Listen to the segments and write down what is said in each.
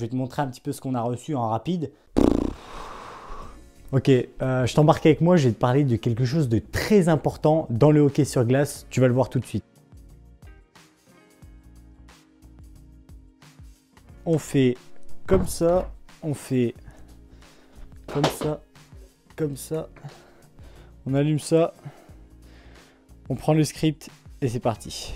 vais te montrer un petit peu ce qu'on a reçu en rapide. Ok, je t'embarque avec moi, je vais te parler de quelque chose de très important dans le hockey sur glace. Tu vas le voir tout de suite. On fait comme ça, on fait comme ça, comme ça. On allume ça, on prend le script et c'est parti.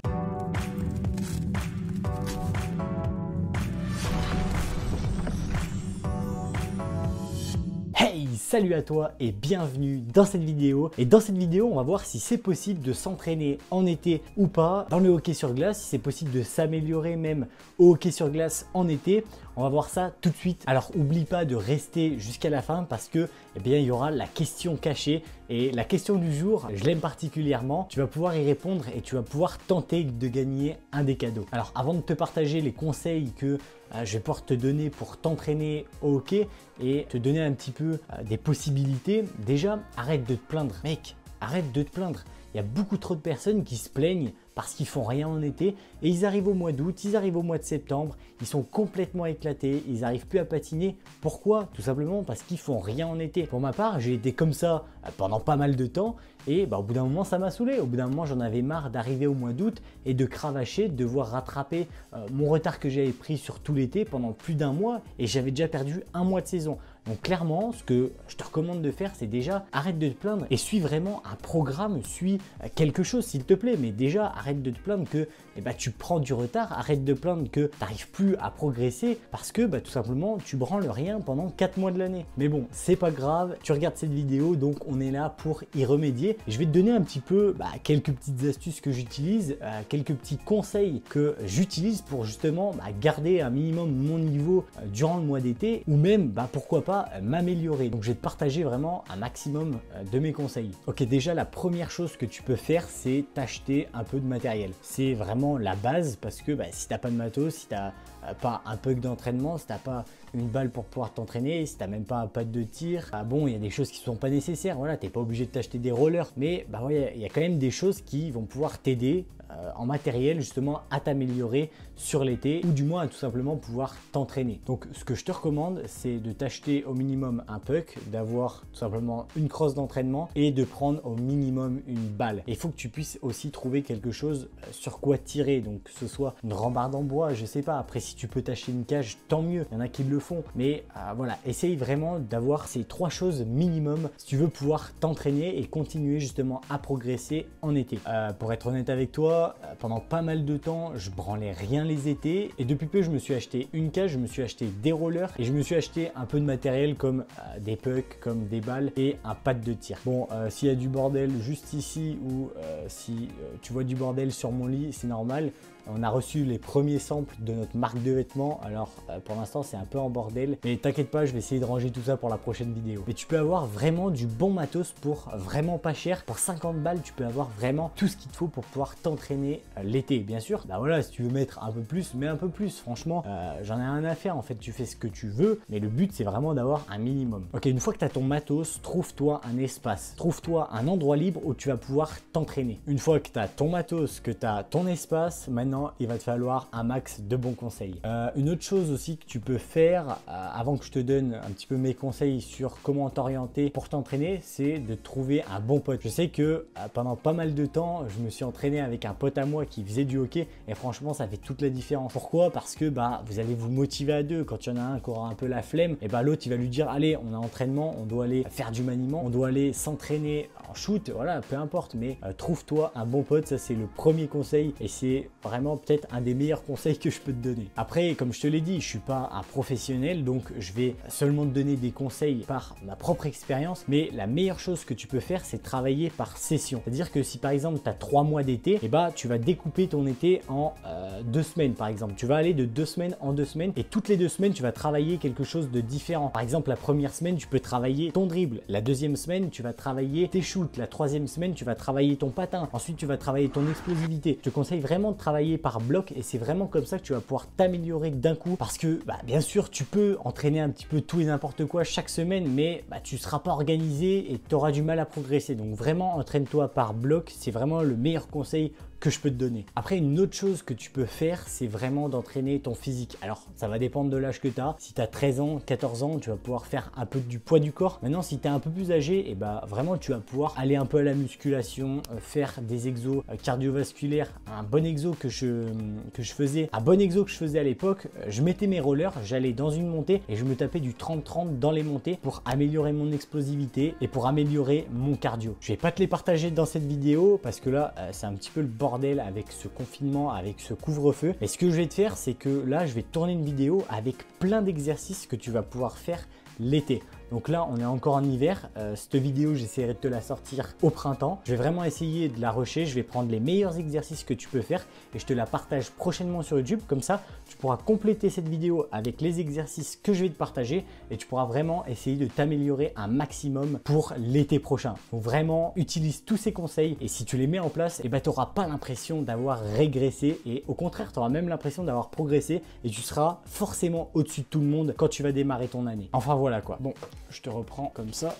Hey, salut à toi et bienvenue dans cette vidéo. Et dans cette vidéo, on va voir si c'est possible de s'entraîner en été ou pas dans le hockey sur glace, si c'est possible de s'améliorer même au hockey sur glace en été. On va voir ça tout de suite. Alors, oublie pas de rester jusqu'à la fin parce que, eh bien, il y aura la question cachée. Et la question du jour, je l'aime particulièrement. Tu vas pouvoir y répondre et tu vas pouvoir tenter de gagner un des cadeaux. Alors, avant de te partager les conseils que je vais pouvoir te donner pour t'entraîner au hockey et te donner un petit peu des possibilités, déjà, arrête de te plaindre. Mec, arrête de te plaindre. Il y a beaucoup trop de personnes qui se plaignent parce qu'ils font rien en été et ils arrivent au mois d'août, ils arrivent au mois de septembre, ils sont complètement éclatés, ils n'arrivent plus à patiner. Pourquoi? Tout simplement parce qu'ils font rien en été. Pour ma part, j'ai été comme ça pendant pas mal de temps et au bout d'un moment ça m'a saoulé. Au bout d'un moment j'en avais marre d'arriver au mois d'août et de cravacher, de devoir rattraper mon retard que j'avais pris sur tout l'été pendant plus d'un mois et j'avais déjà perdu un mois de saison. Donc clairement, ce que je te recommande de faire, c'est déjà arrête de te plaindre et suis vraiment un programme, suis quelque chose s'il te plaît. Mais déjà, arrête de te plaindre que tu prends du retard, arrête de te plaindre que tu n'arrives plus à progresser parce que tout simplement, tu branles rien pendant 4 mois de l'année. Mais bon, c'est pas grave, tu regardes cette vidéo, donc on est là pour y remédier. Et je vais te donner un petit peu quelques petites astuces que j'utilise, quelques petits conseils que j'utilise pour justement garder un minimum mon niveau durant le mois d'été ou même, pourquoi pas, m'améliorer. Donc je vais te partager vraiment un maximum de mes conseils. Ok, déjà la première chose que tu peux faire, c'est t'acheter un peu de matériel. C'est vraiment la base parce que si t'as pas de matos, si t'as pas un puck d'entraînement, si t'as pas une balle pour pouvoir t'entraîner, si t'as même pas un pad de tir, bon, il y a des choses qui sont pas nécessaires. Voilà, t'es pas obligé de t'acheter des rollers, mais il y a quand même des choses qui vont pouvoir t'aider en matériel justement à t'améliorer sur l'été ou du moins à tout simplement pouvoir t'entraîner. Donc ce que je te recommande, c'est de t'acheter au minimum un puck, d'avoir tout simplement une crosse d'entraînement et de prendre au minimum une balle. Et il faut que tu puisses aussi trouver quelque chose sur quoi tirer, donc que ce soit une rambarde en bois, je sais pas. Après, si tu peux t'acheter une cage, tant mieux, il y en a qui le font, mais voilà, essaye vraiment d'avoir ces 3 choses minimum si tu veux pouvoir t'entraîner et continuer justement à progresser en été. Pour être honnête avec toi, pendant pas mal de temps, je branlais rien les étés et depuis peu, je me suis acheté une cage, je me suis acheté des rollers et je me suis acheté un peu de matériel comme des pucks, comme des balles et un pad de tir. Bon, s'il y a du bordel juste ici ou si tu vois du bordel sur mon lit, c'est normal. On a reçu les premiers samples de notre marque de vêtements, alors pour l'instant c'est un peu en bordel, mais t'inquiète pas, je vais essayer de ranger tout ça pour la prochaine vidéo. Mais tu peux avoir vraiment du bon matos pour vraiment pas cher. Pour 50 balles, tu peux avoir vraiment tout ce qu'il te faut pour pouvoir t'entraîner l'été. Bien sûr, voilà, si tu veux mettre un peu plus, mets un peu plus. Franchement, j'en ai rien à faire. En fait, tu fais ce que tu veux, mais le but c'est vraiment d'avoir un minimum. Ok, une fois que tu as ton matos, trouve-toi un espace, trouve-toi un endroit libre où tu vas pouvoir t'entraîner. Une fois que tu as ton matos, que tu as ton espace, maintenant il va te falloir un max de bons conseils. Une autre chose aussi que tu peux faire avant que je te donne un petit peu mes conseils sur comment t'orienter pour t'entraîner, c'est de trouver un bon pote. Je sais que pendant pas mal de temps, je me suis entraîné avec un pote à moi qui faisait du hockey et franchement ça fait toute la différence. Pourquoi? Parce que vous allez vous motiver à deux. Quand il y en a un qui aura un peu la flemme, et l'autre il va lui dire allez, on a entraînement, on doit aller faire du maniement, on doit aller s'entraîner en shoot, voilà, peu importe, mais trouve-toi un bon pote. Ça c'est le premier conseil et c'est vraiment peut-être un des meilleurs conseils que je peux te donner. Après, comme je te l'ai dit, je suis pas un professionnel, donc je vais seulement te donner des conseils par ma propre expérience, mais la meilleure chose que tu peux faire, c'est travailler par session. C'est-à-dire que si par exemple tu as 3 mois d'été, tu vas découper ton été en 2 semaines par exemple. Tu vas aller de 2 semaines en 2 semaines et toutes les 2 semaines, tu vas travailler quelque chose de différent. Par exemple, la première semaine, tu peux travailler ton dribble. La deuxième semaine, tu vas travailler tes shoots. La troisième semaine, tu vas travailler ton patin. Ensuite, tu vas travailler ton explosivité. Je te conseille vraiment de travailler par bloc et c'est vraiment comme ça que tu vas pouvoir t'améliorer d'un coup parce que bien sûr tu peux entraîner un petit peu tout et n'importe quoi chaque semaine mais tu ne seras pas organisé et tu auras du mal à progresser. Donc vraiment entraîne-toi par bloc, c'est vraiment le meilleur conseil que je peux te donner. Après, une autre chose que tu peux faire, c'est vraiment d'entraîner ton physique. Alors, ça va dépendre de l'âge que tu as. Si tu as 13 ans, 14 ans, tu vas pouvoir faire un peu du poids du corps. Maintenant, si tu es un peu plus âgé, et bah vraiment, tu vas pouvoir aller un peu à la musculation, faire des exos cardiovasculaires. Un bon exo que je faisais, à l'époque, je mettais mes rollers, j'allais dans une montée et je me tapais du 30-30 dans les montées pour améliorer mon explosivité et pour améliorer mon cardio. Je vais pas te les partager dans cette vidéo parce que là, c'est un petit peu le bordel avec ce confinement, avec ce couvre-feu. Et ce que je vais te faire, c'est que là, je vais tourner une vidéo avec plein d'exercices que tu vas pouvoir faire l'été. Donc là, on est encore en hiver. Cette vidéo, j'essaierai de te la sortir au printemps. Je vais vraiment essayer de la rusher. Je vais prendre les meilleurs exercices que tu peux faire et je te la partage prochainement sur YouTube. Comme ça, tu pourras compléter cette vidéo avec les exercices que je vais te partager et tu pourras vraiment essayer de t'améliorer un maximum pour l'été prochain. Donc vraiment, utilise tous ces conseils et si tu les mets en place, tu n'auras pas l'impression d'avoir régressé et au contraire, tu auras même l'impression d'avoir progressé et tu seras forcément au-dessus de tout le monde quand tu vas démarrer ton année. Enfin voilà quoi. Bon, je te reprends comme ça.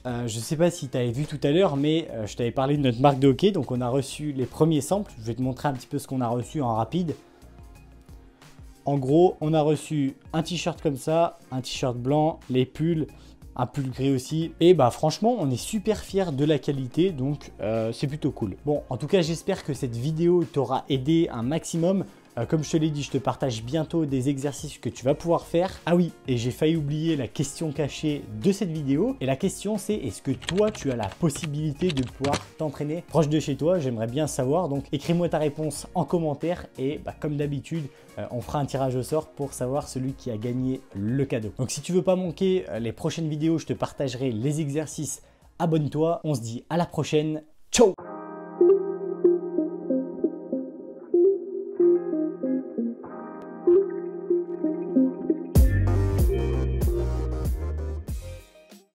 Je sais pas si tu avais vu tout à l'heure, mais je t'avais parlé de notre marque de hockey. Donc on a reçu les premiers samples. Je vais te montrer un petit peu ce qu'on a reçu en rapide. En gros, on a reçu un t-shirt comme ça, un t-shirt blanc, les pulls, un pull gris aussi. Et bah franchement, on est super fiers de la qualité, donc c'est plutôt cool. Bon, en tout cas, j'espère que cette vidéo t'aura aidé un maximum. Comme je te l'ai dit, je te partage bientôt des exercices que tu vas pouvoir faire. Ah oui, et j'ai failli oublier la question cachée de cette vidéo. Et la question c'est, est-ce que toi, tu as la possibilité de pouvoir t'entraîner proche de chez toi? J'aimerais bien savoir. Donc écris-moi ta réponse en commentaire et comme d'habitude, on fera un tirage au sort pour savoir celui qui a gagné le cadeau. Donc si tu veux pas manquer les prochaines vidéos, je te partagerai les exercices. Abonne-toi, on se dit à la prochaine. Ciao!